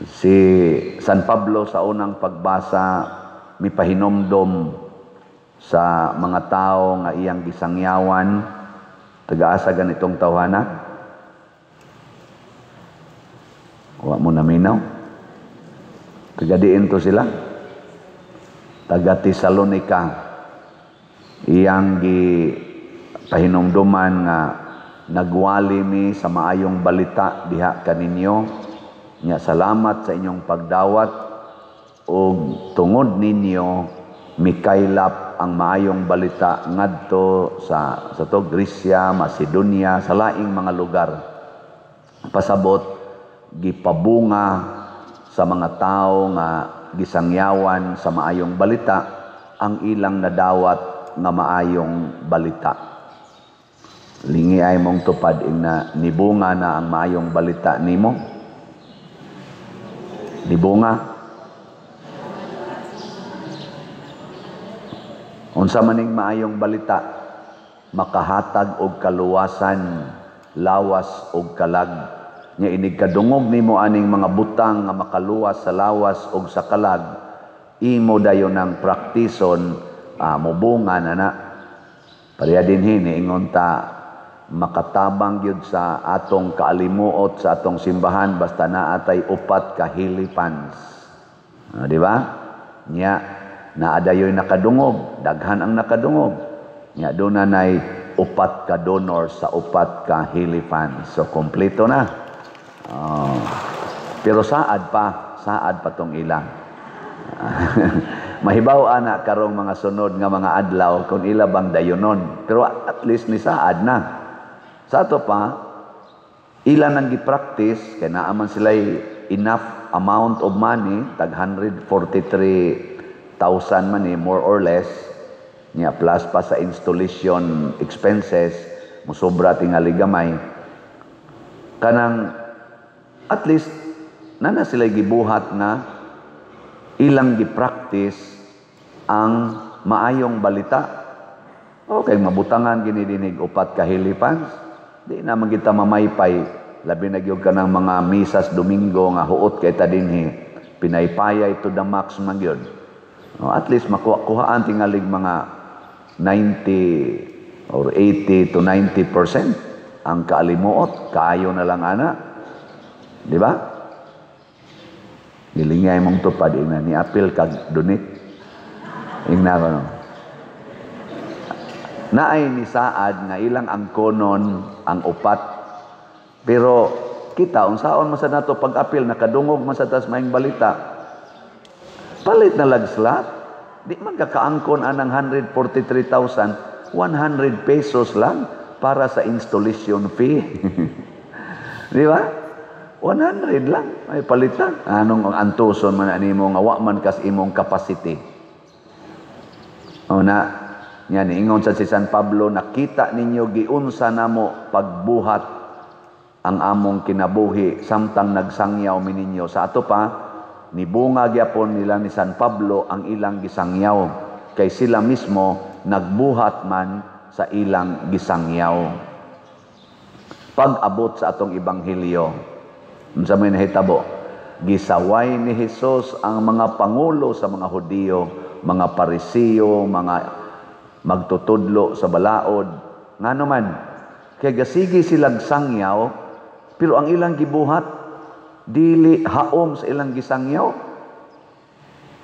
Si San Pablo sa unang pagbasa mipahinomdom sa mga tao nga iyang gisangyawan, taga-asa ganitong tawhana. Wa mo naminaw. Taga-diin to sila. Taga Tesalonica. Iyang gipahinomdoman nga nagwali mi sa maayong balita diha kaninyo. Nya salamat sa inyong pagdawat o tungod ninyo mikaylap ang maayong balita ngadto sa to Grisya, Macedonia, sa laing mga lugar. Pasabot gipabunga sa mga tao nga gisangyawan sa maayong balita ang ilang nadawat nga maayong balita. Lingi ay mong tupad ing na nibunga na ang maayong balita nimo. Nibunga. Unsa maning maayong balita, makahatag og kaluwasan, lawas og kalag. Nya inig kadungog nimo aning mga butang nga makaluwas sa lawas og sa kalag, imo dayon ang praktison, mubunga na na. Pareha dinhi niingon ta makatabang gyud sa atong kaalimuot sa atong simbahan basta naatay upat ka hilipans. Di ba? Nya naadayoy nakadungog, daghan ang nakadungog. Nya doon nay upat ka donor sa upat ka hilipans. So kompleto na. Pero saad pa tong ilang. Mahibaw ana karong mga sunod nga mga adlaw kung ila bang dayonon. Pero at least ni saad na. Sa ato pa, ilan ang gi-practice, kaya naaman sila enough amount of money, tag 143,000 man more or less, niya plus pa sa installation expenses, musobra tingali gamay. Kanang, at least, nana sila gibuhat na ilang gi-practice ang maayong balita. Okay, mabutangan ginidinig upat kahilipans. Di naman kita mamaypay, labi na gyud ka ng mga misas Domingo nga huot kay ta dinhi, pinaypayay to the max man gyud. At least makuhaan tingalig mga 90 or 80 to 90% ang kaalimuot, kaayo na lang ana. Di ba? Nilingay mong tupad ina ni apil kag donate. Ingna ko no. Naay ni saad nga ilang angkonon ang upat. Pero kita unsaon man sa nato pag-apil nakadungog man sa tas maayong balita. Palit na lagslat. Di man ka kaangkon anang 143,100 pesos lang para sa installation fee. Di ba? 100 lang ay palitan. Anong antuson man animo nga wa man kas imong capacity. O na yan, ingon sa si San Pablo, nakita ninyo giunsa namo pagbuhat ang among kinabuhi samtang nagsangyaw mininyo. Sa ato pa, nibunga gyapon nila ni San Pablo ang ilang gisangyaw. Kay sila mismo nagbuhat man sa ilang gisangyaw. Pag-abot sa atong ebanghelyo, unsa may nahitabo? Gisaway ni Hesus ang mga pangulo sa mga Hudiyo, mga Parisiyo, mga magtutudlo sa balaod. Ngano man, kay gasigi silang sangyaw, pero ang ilang gibuhat, dili haom sa ilang gisangyaw.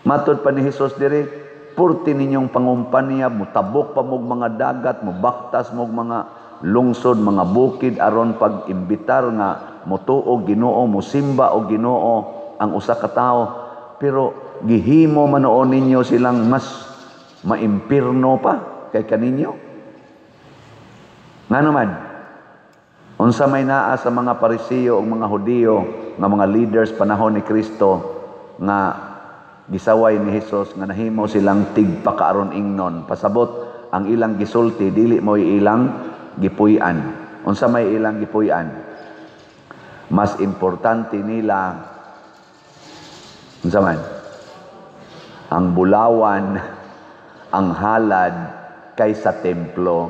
Matod pa ni Jesus dire, purti ninyong pangumpanya, mutabok pa mog mga dagat, mubaktas mog mga lungsod, mga bukid, aron pag-imbitar nga mutuo Ginoo, musimba o Ginoo ang usa ka tawo. Pero gihimo manoon ninyo silang mas maimpirno pa kay kaninyo. Ngano man, unsa may naa sa mga Parisiyo o mga Hudiyo nga mga leaders panahon ni Kristo nga gisaway ni Hesus nga nahimo silang tigpakaaron ingnon. Pasabot ang ilang gisulti dili mo ilang gipuy-an. Unsa may ilang gipuy-an? Mas importante nila unsa man? Ang bulawan, ang halad kaysa templo.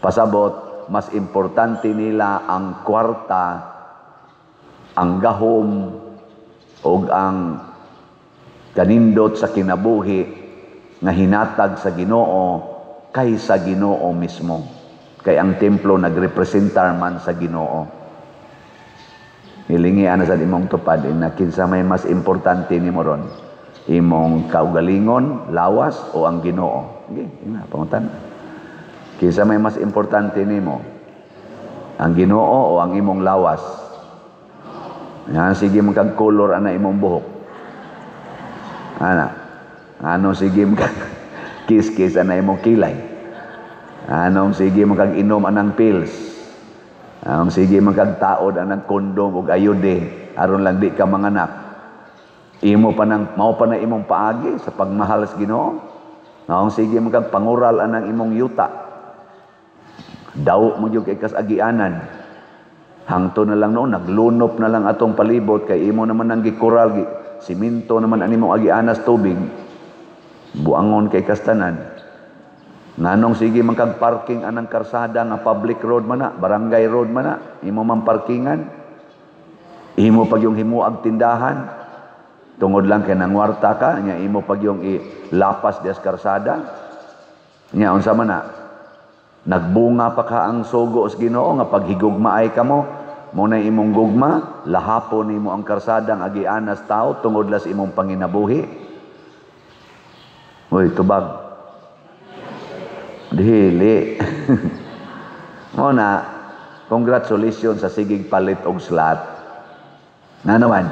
Pasabot, mas importante nila ang kwarta, ang gahom, og ang kanindot sa kinabuhi nga hinatag sa Ginoo kaysa Ginoo mismo. Kay ang templo nagrepresentar man sa Ginoo. Hilingi ana sa imong tupad na kinsa may mas importante nimo ron, imong kaugalingon, lawas o ang Ginoo. Okay, ina pangutan. Kinsa may mas importante nimo, ang Ginoo o ang imong lawas? Yan, sige magkag-color ana imong buhok. Ana, ano sige magkag-kiss-kiss ana imong kilay. Anong sige magkag-inom anang pills. Anong sige magkagtaod anang kondom ug ayude aron lang di ka manganak. Imo pa nang mao pa na imong paagi sa pagmahal sa Ginoo. Anong sige magkagpangural anang imong yuta. Daw mo gyud kay kasagianan. Hangto na lang noon naglunop na lang atong palibot kay imo naman ang gikural siminto naman ang imong agianas tubig. Buangon kay kastanan. Nganong sige magkag-parking anang karsada nga public road man na, barangay road man na, imo man parkingan. Imo pag yung himuag tindahan. Tungod lang kay nangwarta ka, nya imo pag yung ilapas des karsada. Nya unsa man na? Nagbunga pa ka ang sugo sa Ginoo nga paghigugmaay ka mo, muna imong gugma, lahapon nimo ang karsada nga agianas tao tungod las imong panginabuhi. Uy, tubag. Dili. Muna, congratulations sa sigig palit og slot. Na naman,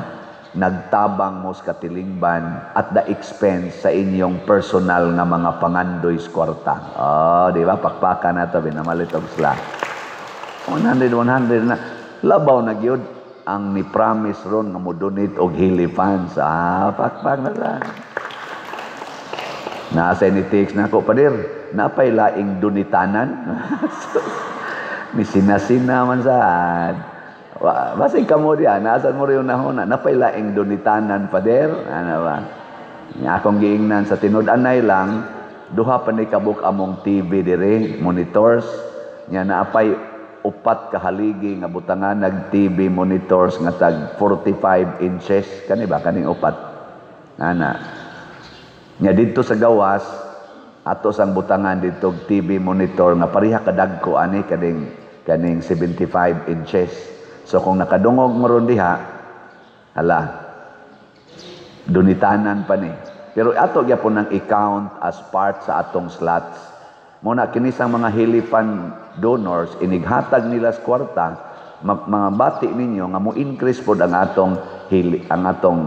nagtabang mo sa katilingban at the expense sa inyong personal nga mga pangandoy sa kwarta. Oh, di ba? Pakpakan na ito, binamalit og slot. 100 na. Labaw na gyud ang ni-promise ron nga mo donate og Hili funds. Pakpak na lang. Nasa ni text na ako, padir, napay laing dunitanan. Misina-sina man saan. Basig ka mo diyan, naasan mo rin na napay laing dunitanan, padir. Ano ba? Akong giingnan sa tinud-anay lang, duha pa ni kabuk among TV dire, monitors. Nya naapay upat kahaligi nga butangan nag-TV monitors nga tag 45 inches. Kani ba? Kaning upat. Ana. Nga dito sa gawas, ato sang butangan dito TV monitor nga pareha kadagko ani kaning 75 inches. So kung nakadungog mo ron diha, hala, dunitanan pa ni. Pero ato gyapon nang i-count as part sa atong slots. Muna kinisang mga hilipan donors inighatag nila sa kwarta, mga bati ninyo nga mo increase pod ang atong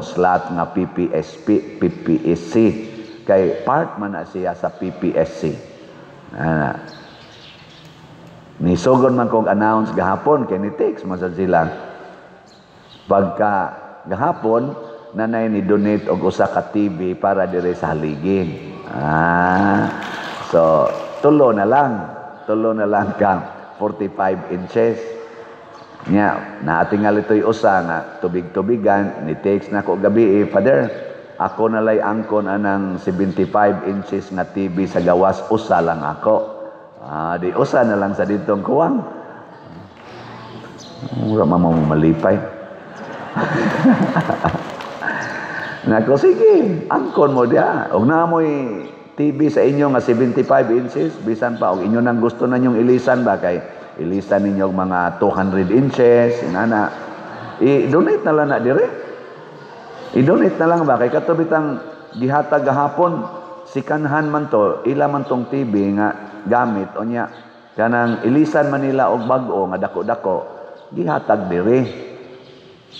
slot nga PPSC. Kay part man na siya sa PPSC. Nisugon man kong announce gahapon, kay ni text masad sila. Pagka gahapon, nanay ni donate og usa ka TV para dire sa haligi. So, tulo na lang ka 45 inches. Nya, naatingal ito'y usa nga tubig-tubigan, ni text na ko gabi, Father, ako nalay angkon anang 75 inches nga TV sa gawas, usa lang ako. Di usa na lang sa ditong kuwang. Mura malipay. Nako, sige, angkon mo diya. Og naamoy TV sa inyo nga 75 inches, bisan pa, og inyo nang gusto na nyong ilisan ba, kay ilisan ninyo mga 200 inches, inana. I-donate na lang na dire. I-donate na lang ba? Kay katubitang gihatag gahapon, sikanhan man to, ila man tong TV nga gamit, o niya, kanang ilisan Manila og bag-o nga dako-dako, gihatag dire.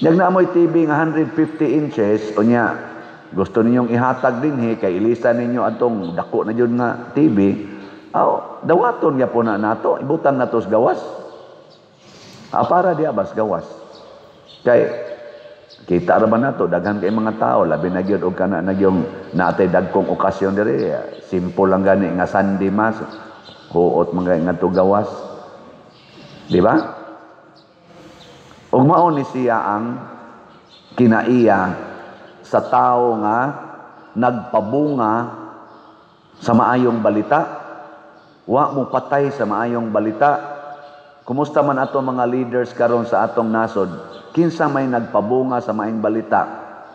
Nag naamoy TV nga 150 inches, o niya, gusto ninyong ihatag din kay ilisan ninyo atong dako na yun nga TV, dawaton ya po na nato, ibutang nato sa gawas. Para diya bas gawas. Kay, kita ra ba nato daghan kay mga tao labi na gyud og kana nagyong natay dagkong okasyon diri, simple lang gani nga Sunday mass, huot mga nga to gawas, di ba? Ug mao ni siya ang kinaiya sa tao nga nagpabunga sa maayong balita, wa mo patay sa maayong balita. Kumusta man ato mga leaders karon sa atong nasod, kinsa may nagpabunga sa maayong balita,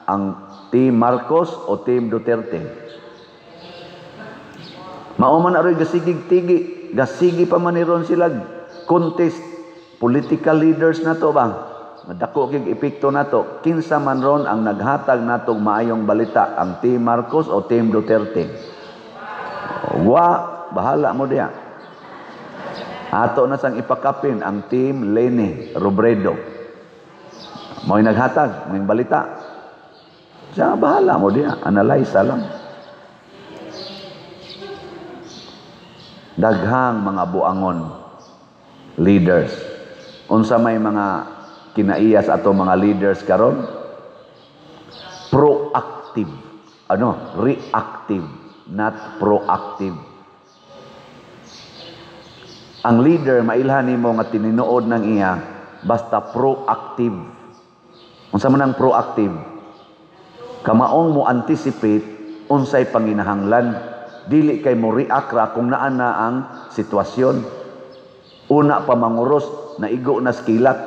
ang Team Marcos o Team Duterte. Mauman aroy gasigig-tigi, gasigi pa man ni ron sila contest political leaders na to ba? Madako kig epekto nato. Kinsa man ron ang naghatag natong maayong balita, ang Team Marcos o Team Duterte. Bahala mo diya. Ato na sang ipakapin ang Team Leni Robredo. Mo'y naghatag, mo'y balita. Siya, bahala mo diya. Analyze lang. Daghang mga buangon leaders. Unsa may mga kinaiya sa ato mga leaders karon? Proactive. Reactive, not proactive. Ang leader mailhan nimo nga tininuod ng iya basta proactive. Unsa man ang proactive? Kamaong mo anticipate unsay panginahanglan, dili kay mo react ra kung naa na ang sitwasyon. Una pa manguros, naigo na skilat.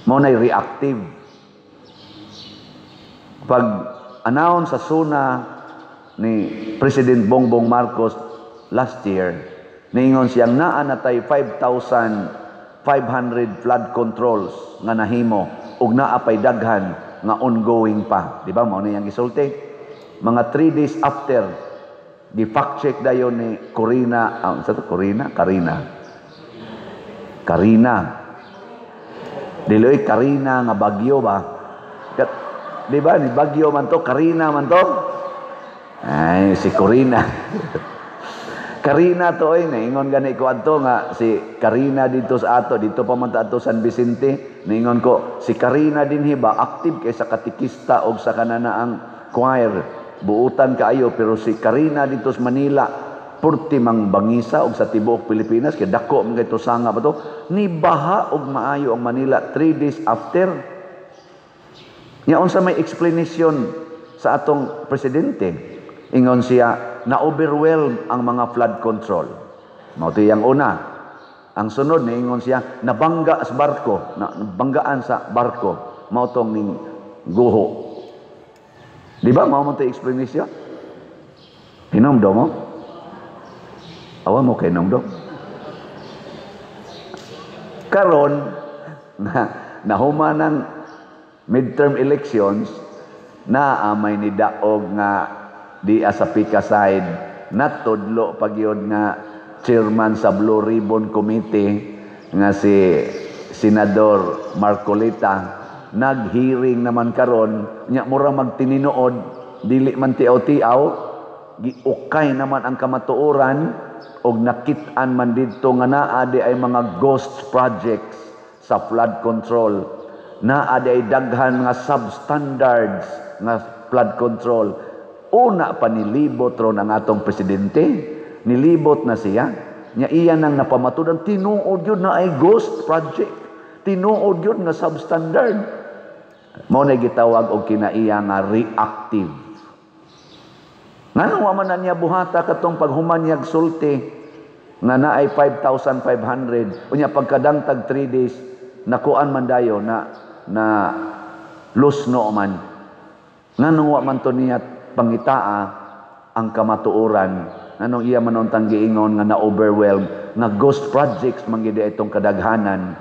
Mao nay reactive. Pag announce sa suna ni President Bongbong Marcos last year, niingon siyang naa na tay 5,500 flood controls nga nahimo ug naa pay daghan nga ongoing pa. Di ba? Mao na yang gisulti. Mga 3 days after, gi-fact check dayon ni Karina. Diloy Karina nga bagyo ba? Di ba? Ni bagyo man to, Karina man to. Ay, si Corina. Karina to naingon gani ko adto nga si Karina dito sa ato, dito pa man ta ato San Vicente. Naingon ko, si Karina din hiba, active kay sa katikista o sa kananaang choir. Buutan kaayo, pero si Karina dito sa Manila, purti mang bangisa og sa tibuok Pilipinas, kay dako mga ito sanga ba to, ni baha og maayo ang Manila 3 days after. Yaon sa may explanation sa atong presidente, ingon siya, na-overwhelm ang mga flood control. Mao to yang una. Ang sunod ni ingon siya, nabangga sa barko, nabanggaan sa barko. Mao tong ning guho. Di ba mao man to explanation? Hinumdo mo? Awa mo kay hinumdo. Karon nahuman ng midterm elections, na may nidaog nga di sa Pika side natudlo pagyod nga chairman sa Blue Ribbon Committee nga si Senador Marcolita nag-hearing naman karon nya mura magtininuod dili man tiaw-tiaw giukay naman ang kamatuoran og nakit-an man didto nga naa di ay mga ghost projects sa flood control, naa di ay daghan nga substandards nga flood control. Una pa nilibot ron ang atong presidente, nilibot na siya, nya iya nang napamatudan, tinuod yun na ay ghost project, tinuod yun nga substandard. Mao na gitawag og kinaiya nga reactive. Nganong wa man na niya buhata katong paghumanyag sulti nga naay 5,500 unya pagkadangtag 3 days nakuan man dayo na lusno man. Nganong wa man to niya pangitaa ang kamatuoran, nganong iya man untang giingon nga na-overwhelm nga ghost projects manggidi itong kadaghanan,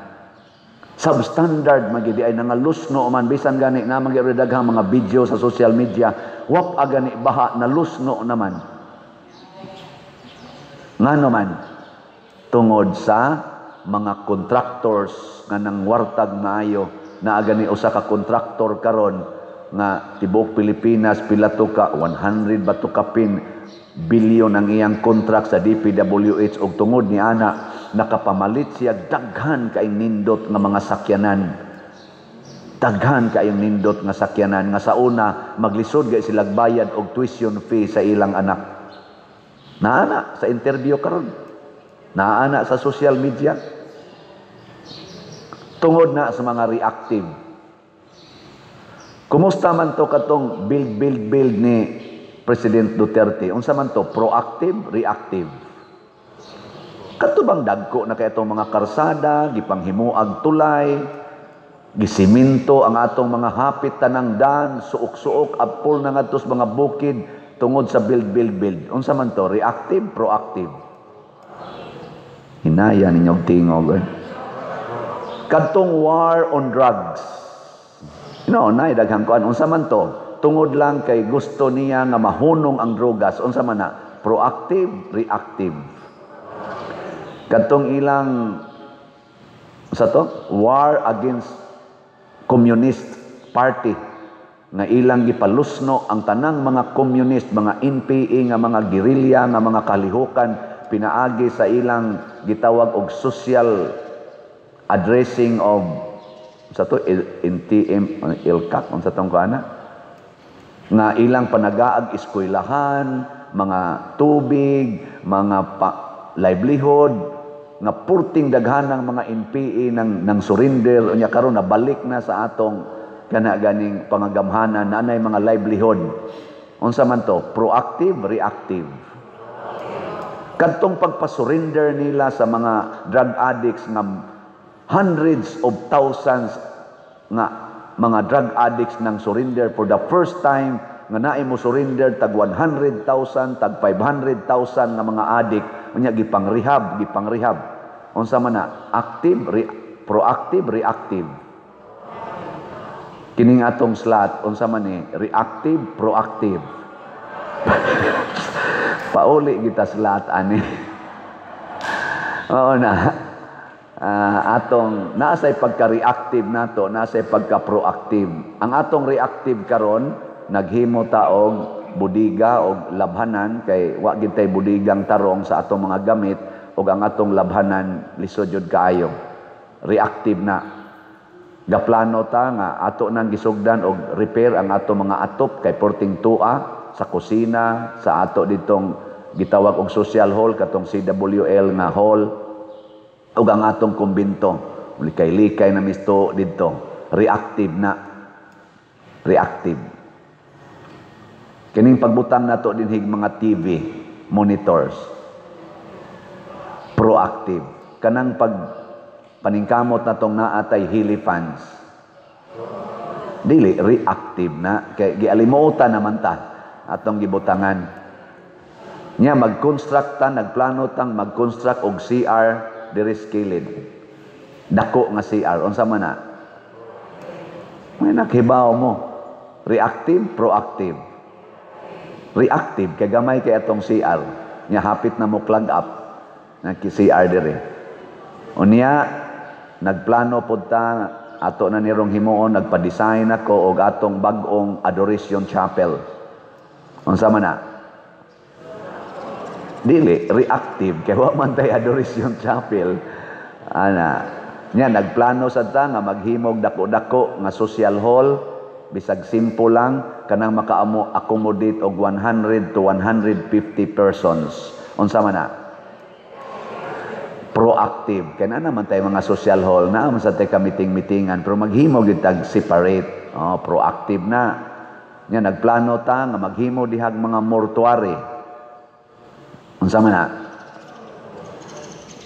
substandard manggidi ay nangalusno man, bisan gani na manggidi daghang mga video sa social media, wap agani baha na lusno naman. Ngano man tungod sa mga contractors nga nang wartag maayo, na agani usa ka contractor karon nga tibuok Pilipinas pila to ka 100 ba to ka bilyon ang iyang contract sa DPWH, og tungod ni ana nakapamalit siya daghan kaayong nindot nga mga sakyanan, daghan kaayong nindot nga sakyanan nga sa una maglisod gay sila bayad og tuition fee sa ilang anak. Naana sa interview karon, naana sa social media, tungod na sa mga reactive. Kumusta man to katong build ni President Duterte? Unsa man to? Proactive, reactive. Katubang dagko na kay itong mga karsada, gipanghimuag tulay, Gisiminto ang atong mga hapit tanang dan, suok-suok, apol na nga tos mga bukid, tungod sa build. Unsa man to? Reactive, proactive. Hinaya ninyong tingog. Kadtong war on drugs. Daghang kuan. Unsa man to? Tungod lang kay gusto niya nga mahunong ang drogas. Unsa man na? Proactive, reactive. Kadtong ilang sa to? War against Communist Party nga ilang gipalusno ang tanang mga communist, mga NPA nga mga gerilya nga mga kalihukan pinaagi sa ilang gitawag og social addressing of sa to NTM ILCAC unsa tong kana nga ilang panagaag eskwelahan, mga tubig, mga livelihood nga purting daghanang mga NPA ng surrender unya karon nabalik na sa atong kana ganing pangagamhanan na anay mga livelihood. Unsa man to? Proactive, reactive. Kadtong pagpasurrender nila sa mga drug addicts nga hundreds of thousands nga mga drug addicts nang surrender for the first time nga naay mo surrender tag 100,000 tag 500,000 nga mga addict unya gipang-rehab. Unsa man na? Active, proactive, reactive. Kining atong slot unsa man ni? Reactive, proactive. Pauli kita slot ani. Oo na. Atong naasay pagka-reactive nato, naasay pagka-proactive. Ang atong reactive karon naghimo ta og budiga og labhanan kay wa gid tay budigang tarong sa atong mga gamit ug ang atong labhanan lisod jud kaayo. Reactive na. Gaplano ta nga ato nang gisugdan og repair ang atong mga atop kay porting tua sa kusina, sa ato ditong gitawag og social hall katong CWL nga hall ug ang atong kumbinto. Likay-likay na misto didto. Reactive na. Reactive. Kining pagbutang nato dinhig mga TV monitors. Proactive. Kanang paningkamot natong naatay hili fans. Dili reactive na kay gialimutan naman ta atong gibutangan. Nya mag-construct ta, nagplano tang mag-construct og CR diri skilid. Dako nga CR unsa man na? May nakhibaw mo. Reactive, proactive. Reactive kay gamay kay atong CR. Nya hapit na mo plug up na CR diri. Unya nagplano pud ta ato na nirong himuon nagpa-design ako og atong bag-ong Adoration Chapel. Unsa man na? Dili reactive kay wa man tay Adoration Chapel. Nya nagplano sad ta nga maghimog dako-dako nga social hall bisag simple lang kanang makaamo accommodate og 100 to 150 persons. Unsa man na? Proactive. Kaya na naman tayo mga social hall na naman sa tayo ka-meeting-meetingan pero maghimo gyud tag separate. Proactive na. Nya nagplano ta nga maghimo dihag mga mortuary. Unsa man na?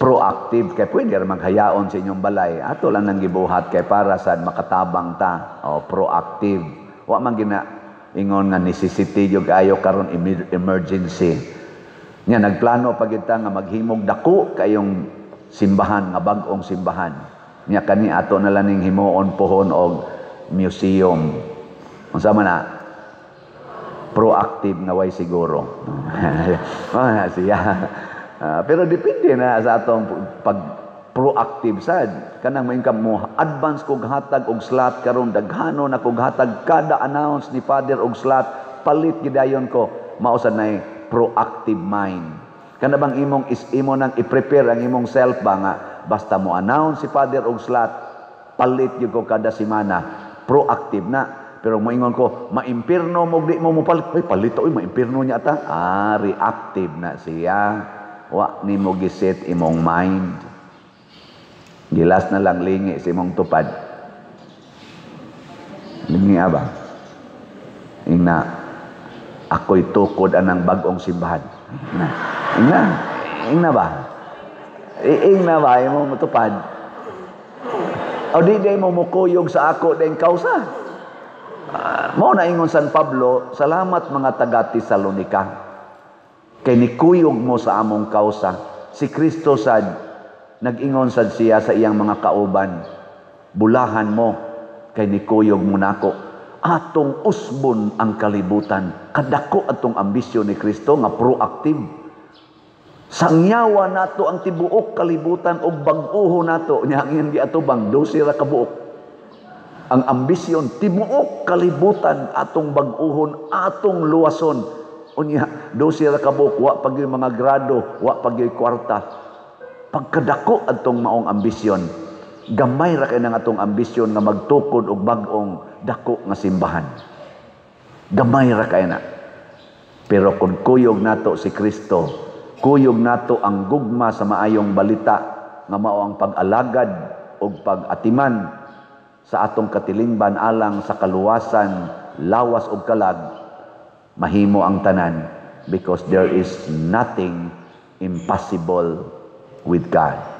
Proactive kay pwede ra maghayaon sa inyong balay. Ato lang nang gibuhat kay para sa makatabang ta. Proactive. Wa man gina ingon nga necessity jud ayo karon emergency. Nya nagplano pa kita nga maghimog dako kayong simbahan nga bag-ong simbahan. Nya kani ato na lang ning himuon pohon og museum. Unsa man na? Proactive nga way siguro. Siya. Pero depende na sa atong pag proactive sad. Kanang maingkam mo advance kog hatag og slot karon daghano na kog hatag kada announce ni Father og slot palit gidayon ko mao sad nay proactive mind. Kana bang imo nang i-prepare ang imong self ba nga basta mo announce si Father og slot palit gyud ko kada semana. Proactive na. Pero moingon ko maimpirno mo di mo palit. Palit maimpirno niya ta. Reactive na siya. Wa nimo giset imong mind. Gilas na lang lingi sa imong tupad. Lingi ba? Ingna ako'y tukod anang bag-ong simbahan. Ingna ba? Ingna ba imong matupad? O di mo mukuyog sa ako ding kausa. Mao na ingon San Pablo, salamat mga taga Tesalonica. Kay nikuyog mo sa among kausa. Si Kristo sad nag-ingon sad siya sa iyang mga kauban, bulahan mo kay nikuyog mo nako. Atong usbon ang kalibutan. Kadako atong ambisyon ni Kristo nga proactive. Sangyawa nato ang tibuok kalibutan og bag-oho nato. Nya hindi ato bang 12 ra ka buok. Ang ambisyon tibuok kalibutan atong bag-ohon, atong luwason. Unya 12 ra ka buok, wa pag yung mga grado, wa pag yung kwarta. Pagkadako atong maong ambisyon, gamay ra kay nang atong ambisyon nga magtukod og bag-ong dako nga simbahan. Gamay ra kay na. Pero kung kuyog nato si Kristo, kuyog nato ang gugma sa maayong balita nga mao ang pag-alagad og pag-atiman sa atong katilingban alang sa kaluwasan, lawas ug kalag, mahimo ang tanan because there is nothing impossible with God.